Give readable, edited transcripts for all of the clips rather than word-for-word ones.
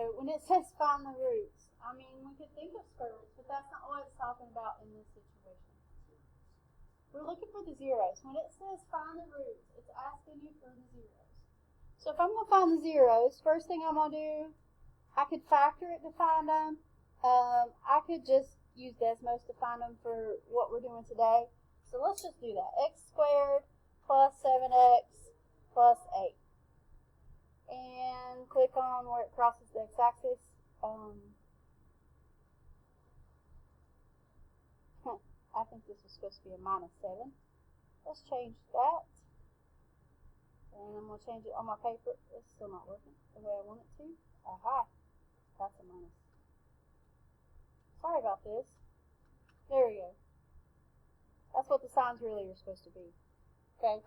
So when it says find the roots, I mean, we could think of square roots, but that's not what it's talking about in this situation. We're looking for the zeros. When it says find the roots, it's asking you for the zeros. So if I'm going to find the zeros, first thing I'm going to do, I could factor it to find them. I could just use Desmos to find them for what we're doing today. So let's just do that. X squared plus 7x plus 8. And click on where it crosses the x-axis. I think this was supposed to be a minus 7. Let's change that. And I'm going to change it on my paper. It's still not working the way I want it to. Aha. That's a minus. Sorry about this. There we go. That's what the signs really are supposed to be. Okay.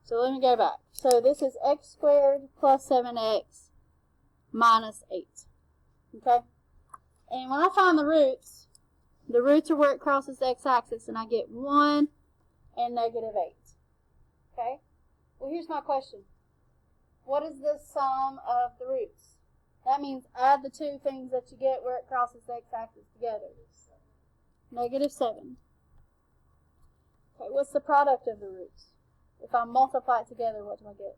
So let me go back. So this is x squared plus 7x minus 8. Okay? And when I find the roots are where it crosses the x-axis, and I get 1 and negative 8. Okay? Well, here's my question. What is the sum of the roots? That means add the two things that you get where it crosses the x-axis together. Negative 7. Okay, what's the product of the roots? If I multiply it together, what do I get?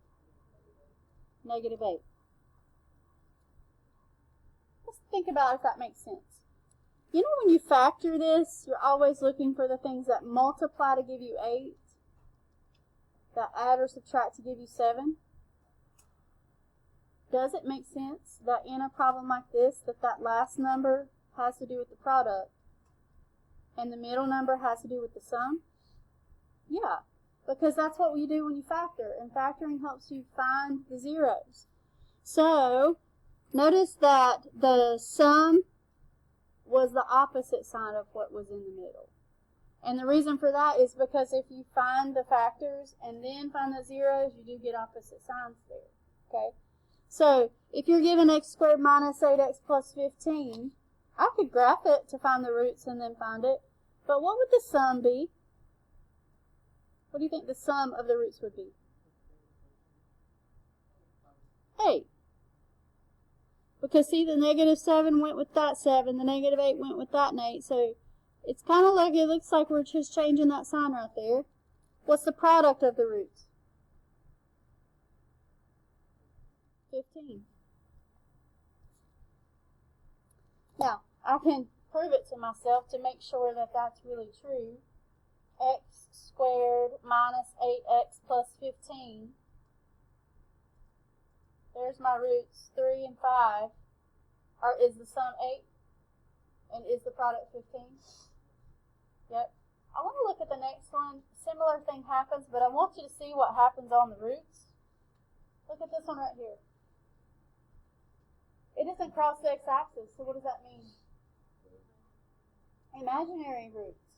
Negative 8. Let's think about if that makes sense. You know when you factor this, you're always looking for the things that multiply to give you 8, that add or subtract to give you 7. Does it make sense that in a problem like this, that last number has to do with the product and the middle number has to do with the sum? Yeah. Because that's what we do when you factor, and factoring helps you find the zeros. So, notice that the sum was the opposite sign of what was in the middle. And the reason for that is because if you find the factors and then find the zeros, you do get opposite signs there. Okay? So, if you're given x squared minus 8x plus 15, I could graph it to find the roots and then find it. But what would the sum be? What do you think the sum of the roots would be? 8. Because see, the negative 7 went with that 7, the negative 8 went with that 8, so it's kind of like, it looks like we're just changing that sign right there. What's the product of the roots? 15. Now, I can prove it to myself to make sure that that's really true. X squared minus 8x plus 15. There's my roots, 3 and 5. Is the sum 8? And is the product 15? Yep. I want to look at the next one. Similar thing happens, but I want you to see what happens on the roots. Look at this one right here. It doesn't cross the x-axis, so what does that mean? Imaginary roots.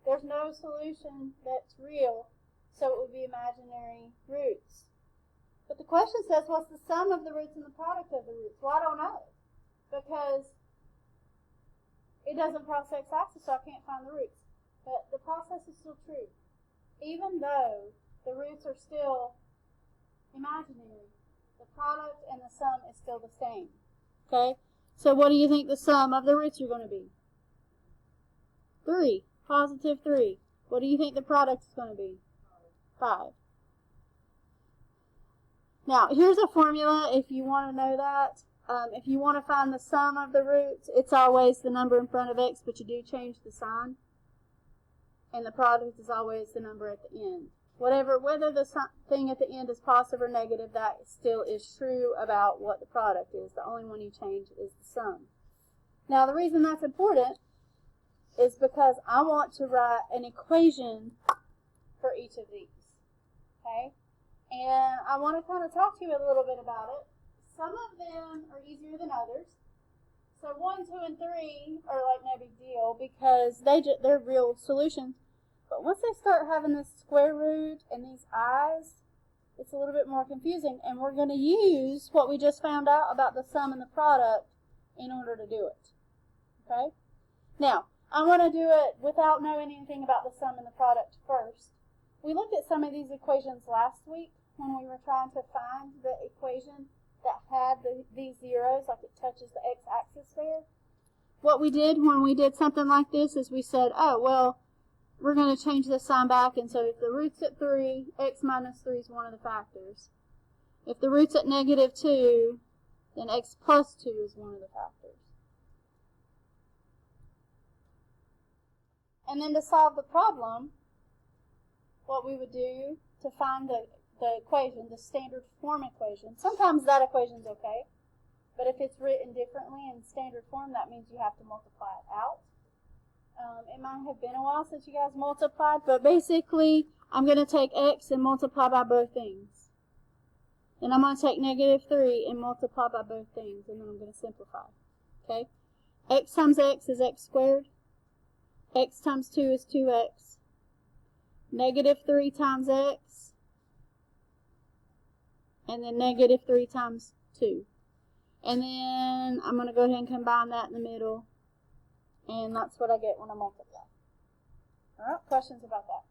There's no solution that's real, so it would be imaginary roots. But the question says, what's the sum of the roots and the product of the roots? Well, I don't know, because it doesn't cross the x-axis, so I can't find the roots. But the process is still true. Even though the roots are still imaginary, the product and the sum is still the same. Okay? So what do you think the sum of the roots are going to be? 3. Positive 3. What do you think the product is going to be? 5. Now, here's a formula if you want to know that. If you want to find the sum of the roots, it's always the number in front of x, but you do change the sign. And the product is always the number at the end. Whether the thing at the end is positive or negative, that still is true about what the product is. The only one you change is the sum. Now, the reason that's important is because I want to write an equation for each of these. Okay? And I want to kind of talk to you a little bit about it. Some of them are easier than others. So 1, 2, and 3 are like no big deal because they're real solutions. But once they start having this square root and these i's, it's a little bit more confusing. And we're going to use what we just found out about the sum and the product in order to do it. Okay? Now, I want to do it without knowing anything about the sum and the product first. We looked at some of these equations last week when we were trying to find the equation that had add these zeros, like it touches the x-axis there. What we did when we did something like this is we said, oh, well, we're going to change this sign back, and so if the root's at 3, x minus 3 is one of the factors. If the root's at negative 2, then x plus 2 is one of the factors. And then to solve the problem, what we would do to find the equation, the standard form equation, sometimes that equation's okay, but if it's written differently in standard form, that means you have to multiply it out. It might have been a while since you guys multiplied, but basically, I'm going to take x and multiply by both things. And I'm going to take negative 3 and multiply by both things, and then I'm going to simplify. Okay? X times x is x squared. X times 2 is 2x. Negative 3 times x. And then negative 3 times 2. And then I'm going to go ahead and combine that in the middle. And that's what I get when I multiply. Alright, questions about that?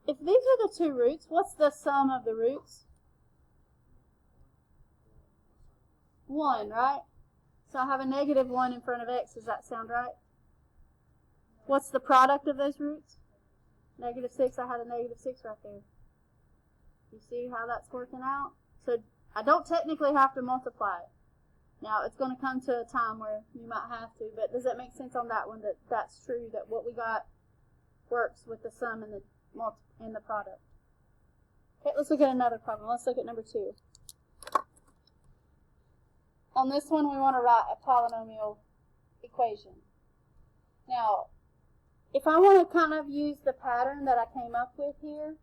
If these are the two roots, what's the sum of the roots? 1, right? So I have a negative 1 in front of x. Does that sound right? What's the product of those roots? Negative 6. I had a negative 6 right there. You see how that's working out? So I don't technically have to multiply it. Now, it's going to come to a time where you might have to, but does that make sense on that one, that that's true, that what we got works with the sum and the product? Okay, let's look at another problem. Let's look at number 2. On this one, we want to write a polynomial equation. Now, if I want to kind of use the pattern that I came up with here,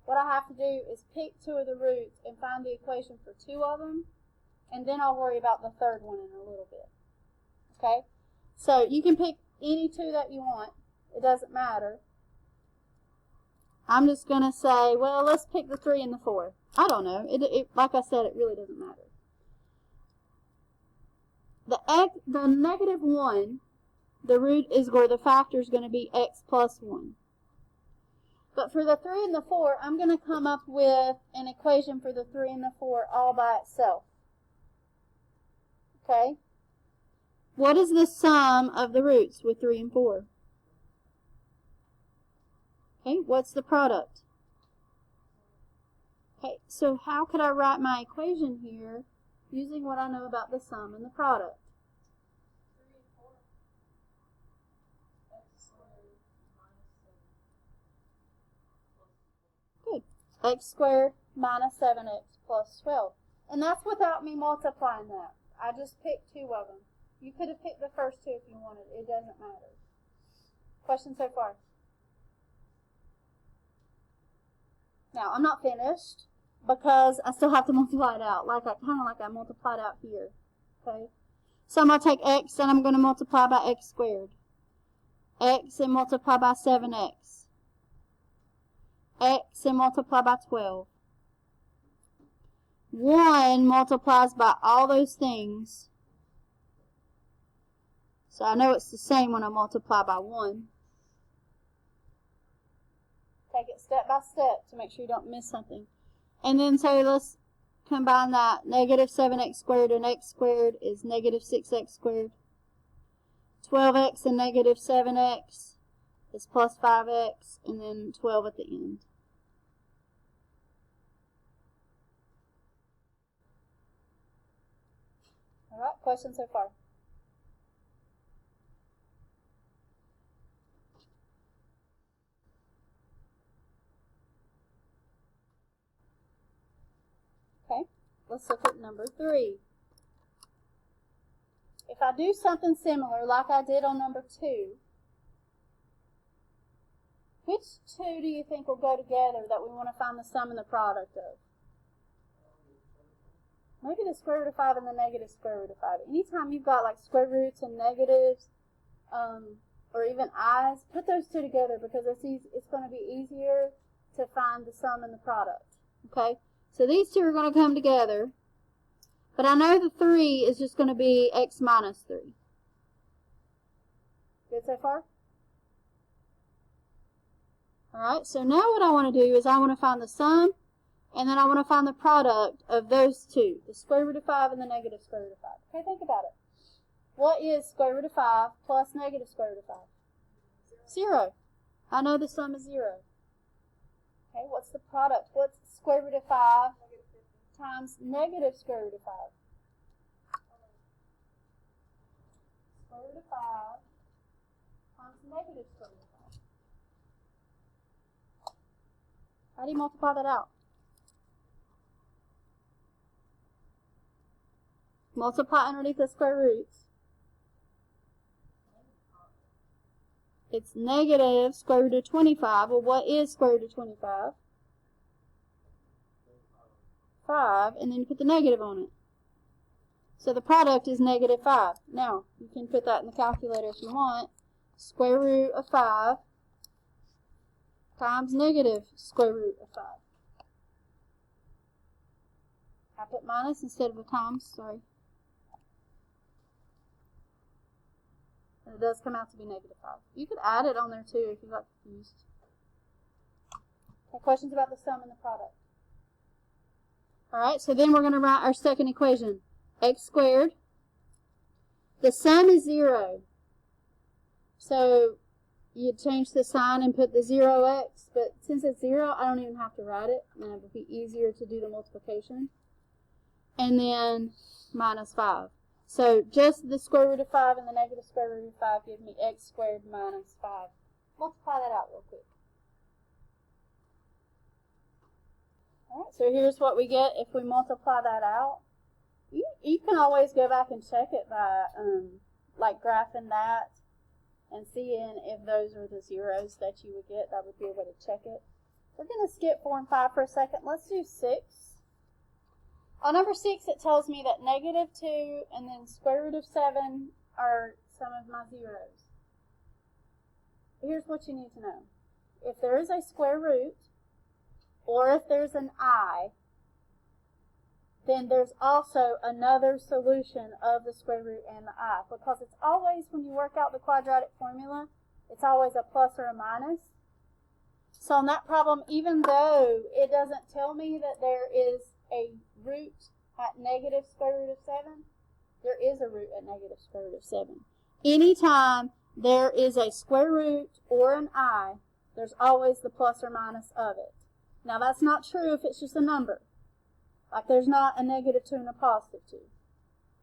what I have to do is pick 2 of the roots and find the equation for 2 of them, and then I'll worry about the third one in a little bit. Okay? So you can pick any 2 that you want. It doesn't matter. I'm just going to say, well, let's pick the 3 and the 4. I don't know. Like I said, it really doesn't matter. The negative 1, the root is where the factor is going to be x plus 1. But for the 3 and the 4, I'm going to come up with an equation for the 3 and the 4 all by itself. Okay? What is the sum of the roots with 3 and 4? Okay, what's the product? Okay, so how could I write my equation here using what I know about the sum and the product? 3 and 4. X squared minus 7. Good. X squared minus 7x plus 12. And that's without me multiplying that. I just picked 2 of them. You could have picked the first 2 if you wanted. It doesn't matter. Questions so far? Now, I'm not finished because I still have to multiply it out, kind of like I multiplied out here. Okay? So I'm going to take x and I'm going to multiply by x squared. X and multiply by 7x. X and multiply by 12. 1 multiplies by all those things. So I know it's the same when I multiply by 1. Take it step by step to make sure you don't miss something. And then so let's combine that. Negative 7x squared and x squared is negative 6x squared. 12x and negative 7x is plus 5x, and then 12 at the end. Alright, questions so far? Okay, let's look at number 3. If I do something similar like I did on number 2, which 2 do you think will go together that we want to find the sum and the product of? Maybe the square root of 5 and the negative square root of 5. Anytime you've got like square roots and negatives, or even i's, put those 2 together because it's going to be easier to find the sum and the product. Okay? So these 2 are going to come together. But I know the 3 is just going to be x minus 3. Good so far? Alright, so now what I want to do is I want to find the sum, and then I want to find the product of those two, the square root of 5 and the negative square root of 5. Okay, think about it. What is square root of 5 plus negative square root of 5? 0. I know the sum is 0. Okay, what's the product? What's square root of 5 times negative square root of 5? Square root of 5 times negative square root of 5. How do you multiply that out? Multiply underneath the square roots. It's negative square root of 25. Well, what is square root of 25? 5, and then you put the negative on it. So the product is negative 5. Now, you can put that in the calculator if you want. Square root of 5 times negative square root of 5. I put minus instead of a times, sorry. And it does come out to be negative 5. You could add it on there too if you got confused. Okay, questions about the sum and the product? Alright, so then we're going to write our second equation. X squared. The sum is 0. So you change the sign and put the 0x, but since it's 0, I don't even have to write it. And it would be easier to do the multiplication. And then minus 5. So just the square root of 5 and the negative square root of 5 give me x squared minus 5. Multiply that out real quick. Alright, so here's what we get if we multiply that out. You can always go back and check it by like graphing that and seeing if those are the zeros that you would get. That would be a way to check it. We're going to skip 4 and 5 for a second. Let's do 6. On number 6, it tells me that negative 2 and then square root of 7 are some of my zeros. Here's what you need to know. If there is a square root, or if there's an I, then there's also another solution of the square root and the I. Because it's always, when you work out the quadratic formula, it's always a plus or a minus. So in that problem, even though it doesn't tell me that there is a root at negative square root of 7, there is a root at negative square root of 7. Anytime there is a square root or an I, there's always the plus or minus of it. Now that's not true if it's just a number. Like there's not a negative 2 and a positive 2.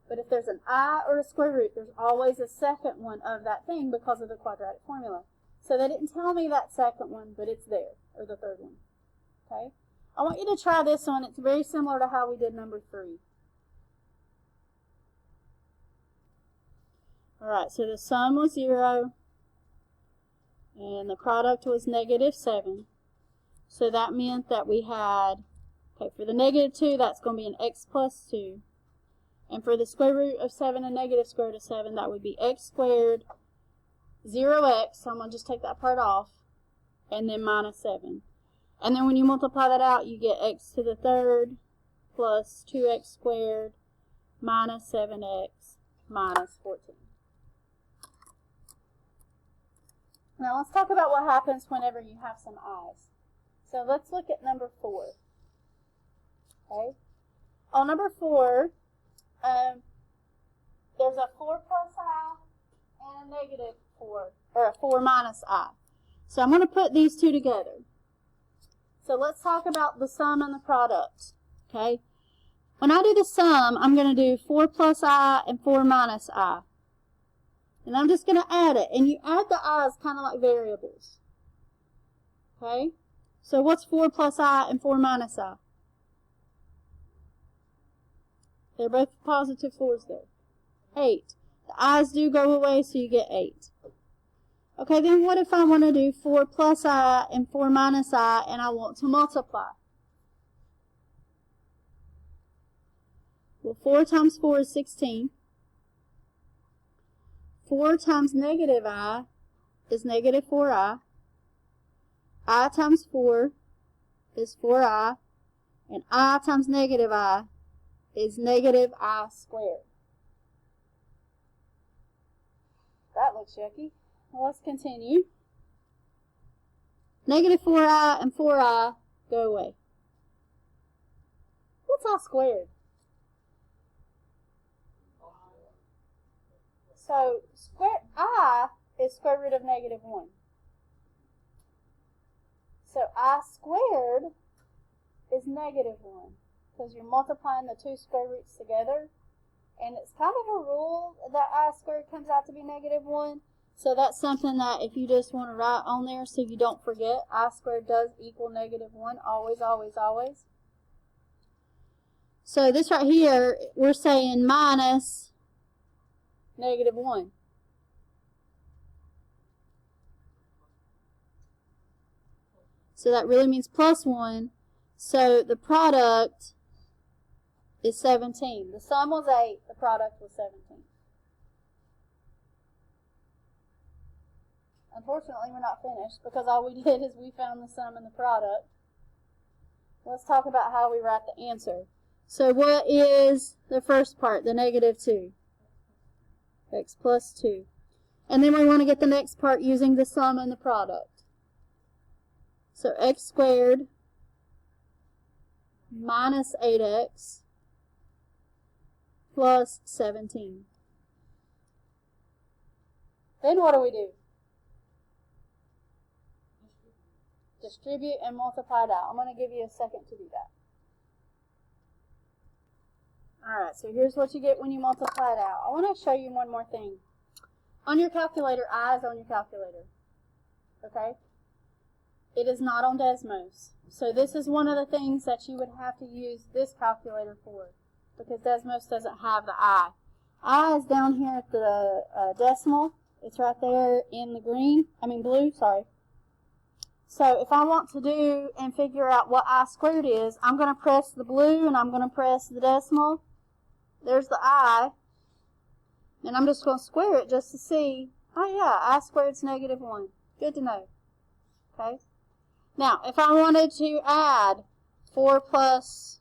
But if there's an I or a square root, there's always a second one of that thing because of the quadratic formula. So they didn't tell me that second one, but it's there, or the third one. Okay? I want you to try this one. It's very similar to how we did number 3. Alright, so the sum was 0, and the product was negative 7. So that meant that we had, okay, for the negative 2, that's going to be an x plus 2. And for the square root of 7 and negative square root of 7, that would be x squared, 0x, so I'm going to just take that part off, and then minus 7. And then when you multiply that out, you get x to the third plus 2x squared minus 7x minus 14. Now let's talk about what happens whenever you have some i's. So let's look at number 4. Okay. On number 4, there's a 4 plus I and a negative 4, or a 4 minus I. So I'm going to put these two together. So let's talk about the sum and the product. Okay. When I do the sum, I'm going to do 4 plus I and 4 minus I. And I'm just going to add it. And you add the i's kind of like variables. Okay. So what's 4 plus I and 4 minus I? They're both positive 4's there. 8. The i's do go away, so you get 8. Okay, then what if I want to do 4 plus I and 4 minus I, and I want to multiply? Well, 4 times 4 is 16. 4 times negative I is negative 4I. I times 4 is 4I, and I times negative I is negative I squared. That looks yucky. Well, let's continue. Negative 4i and 4i go away. What's I squared? So I is square root of negative 1. So I squared is negative 1 because you're multiplying the two square roots together. And it's kind of a rule that I squared comes out to be negative 1. So that's something that if you just want to write on there so you don't forget, I squared does equal negative 1. Always, always, always. So this right here, we're saying minus negative 1. So that really means plus 1. So the product is 17. The sum was 8. The product was 17. Unfortunately, we're not finished because all we did is we found the sum and the product. Let's talk about how we write the answer. So what is the first part, the negative 2? X plus 2. And then we want to get the next part using the sum and the product. So x squared minus 8x plus 17. Then what do? Distribute and multiply it out. I'm going to give you a second to do that. Alright, so here's what you get when you multiply it out. I want to show you one more thing. On your calculator, I is on your calculator. Okay? It is not on Desmos. So this is one of the things that you would have to use this calculator for, because Desmos doesn't have the I. I is down here at the decimal. It's right there in the blue, sorry. So if I want to do and figure out what I squared is, I'm going to press the blue and I'm going to press the decimal. There's the I. And I'm just going to square it just to see, oh yeah, I squared is negative 1. Good to know. Okay. Now, if I wanted to add 4 plus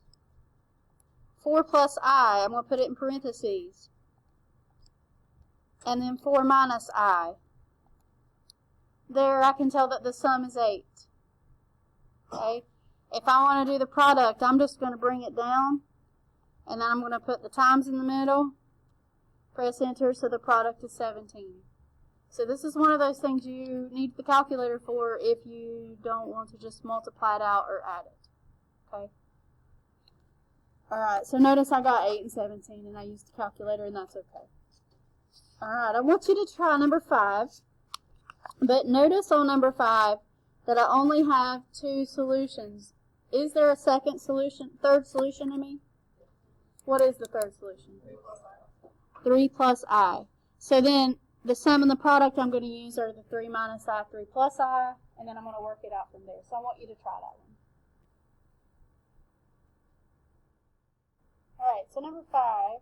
I, I'm going to put it in parentheses. And then 4 minus I. There I can tell that the sum is 8. Okay? If I want to do the product, I'm just going to bring it down. And then I'm going to put the times in the middle. Press enter so the product is 17. So this is one of those things you need the calculator for if you don't want to just multiply it out or add it. Okay? Alright, so notice I got 8 and 17 and I used the calculator and that's okay. Alright, I want you to try number 5. But notice on number 5 that I only have 2 solutions. Is there a third solution, I mean? What is the third solution? 3 plus I. So then the sum and the product I'm going to use are the 3 minus I, 3 plus I, and then I'm going to work it out from there. So I want you to try that one. Alright, so number 5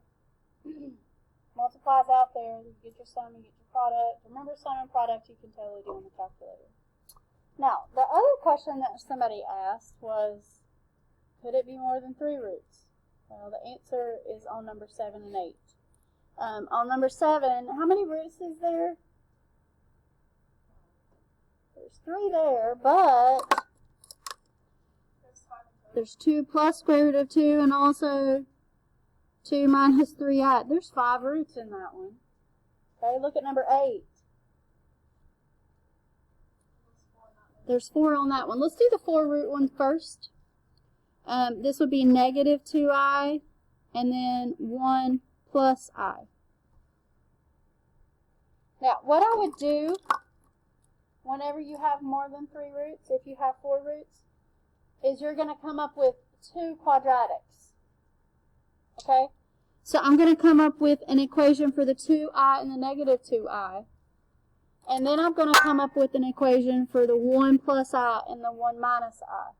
multiplies out there. You get your sum, you get your product. Remember, sum and product you can totally do on the calculator. Now, the other question that somebody asked was, could it be more than 3 roots? Well, the answer is on number 7 and 8. On number 7, how many roots is there? There's 3 there, but there's 2 plus square root of 2 and also 2 minus 3i. There's 5 roots in that one. Okay, look at number 8. There's 4 on that one. Let's do the 4 root one first. This would be negative 2i and then 1 plus I. Now, what I would do whenever you have more than 3 roots, if you have 4 roots, is you're going to come up with 2 quadratics. Okay? So I'm going to come up with an equation for the 2i and the negative 2i. And then I'm going to come up with an equation for the 1 plus I and the 1 minus I.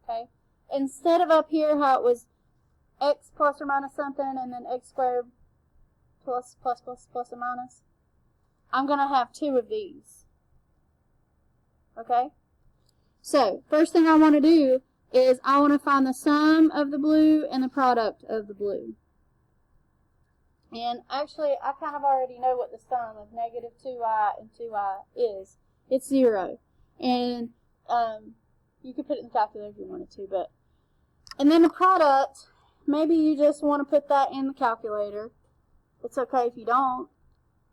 Okay? Instead of up here how it was x plus or minus something and then x squared plus or minus, I'm going to have 2 of these. Okay? So, first thing I want to do is I want to find the sum of the blue and the product of the blue. And actually, I kind of already know what the sum of negative 2i and 2i is. It's 0. And you could put it in the calculator if you wanted to, but and then the product, maybe you just want to put that in the calculator. It's okay if you don't,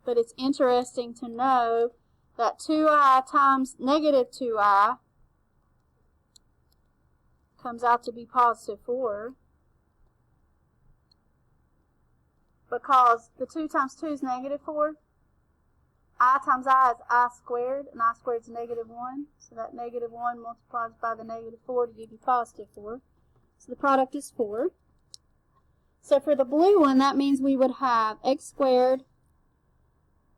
but it's interesting to know that 2i times negative 2i comes out to be positive 4, because the 2 times 2 is negative 4. I times I is I squared, and I squared is negative 1. So that negative 1 multiplies by the negative 4 to give you positive 4. So the product is 4. So for the blue one, that means we would have x squared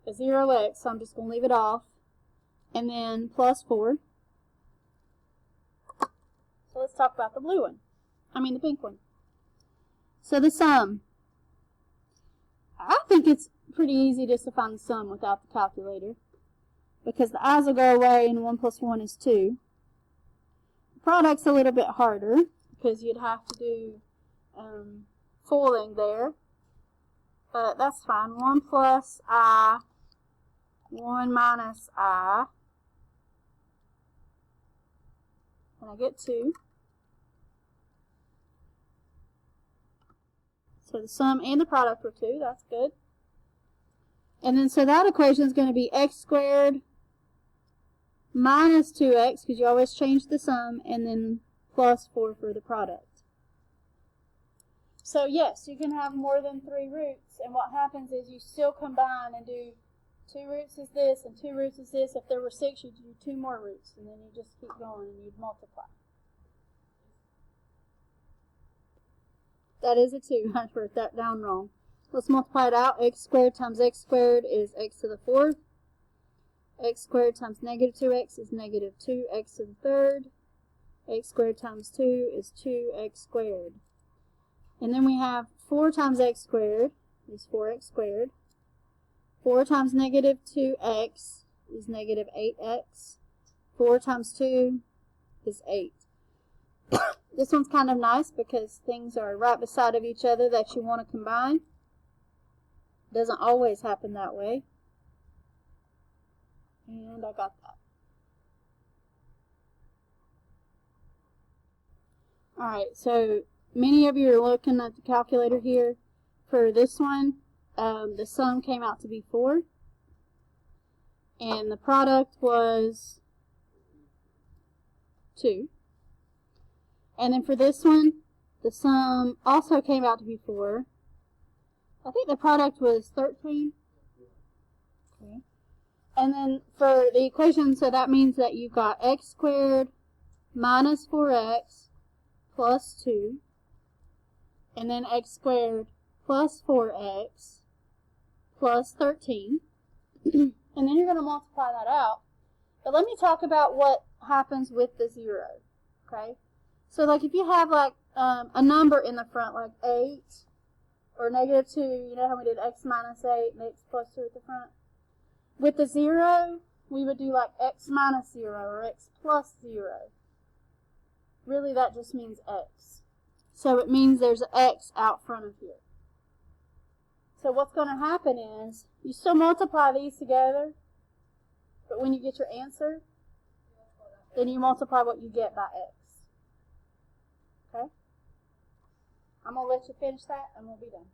is 0x, so I'm just going to leave it off, and then plus 4. So let's talk about the blue one. The pink one. So the sum. I think it's pretty easy just to find the sum without the calculator, because the i's will go away and 1 plus 1 is 2. The product's a little bit harder because you'd have to do foiling there, but that's fine. 1 plus I, 1 minus I, and I get 2. So the sum and the product were 2. That's good. And then so that equation is going to be x squared minus 2x, because you always change the sum, and then plus 4 for the product. So yes, you can have more than 3 roots, and what happens is you still combine and do 2 roots is this and 2 roots is this. If there were 6, you'd do 2 more roots, and then you just keep going and you'd multiply. That is a 2. I wrote that down wrong. Let's multiply it out. X squared times x squared is x to the 4th. X squared times negative 2x is negative 2x to the 3rd. X squared times 2 is 2x squared. And then we have 4 times x squared is 4x squared. 4 times negative 2x is negative 8x. 4 times 2 is 8. This one's kind of nice because things are right beside of each other that you want to combine. Doesn't always happen that way. And I got that. Alright, so many of you are looking at the calculator here. For this one, the sum came out to be 4. And the product was 2. And then for this one, the sum also came out to be 4. I think the product was 13. Okay. And then for the equation, so that means that you've got x squared minus 4x plus 2. And then x squared plus 4x plus 13. And then you're going to multiply that out. But let me talk about what happens with the 0. Okay? So like if you have like a number in the front, like 8 or negative 2, you know how we did x minus 8 and x plus 2 at the front? With the 0, we would do like x minus 0 or x plus 0. Really that just means x. So it means there's an x out front of here. So what's going to happen is, you still multiply these together, but when you get your answer, then you multiply what you get by x. Okay? I'm going to let you finish that and we'll be done.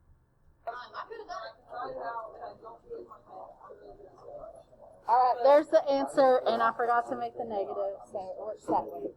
Alright, there's the answer, and I forgot to make the negative, so it works that way.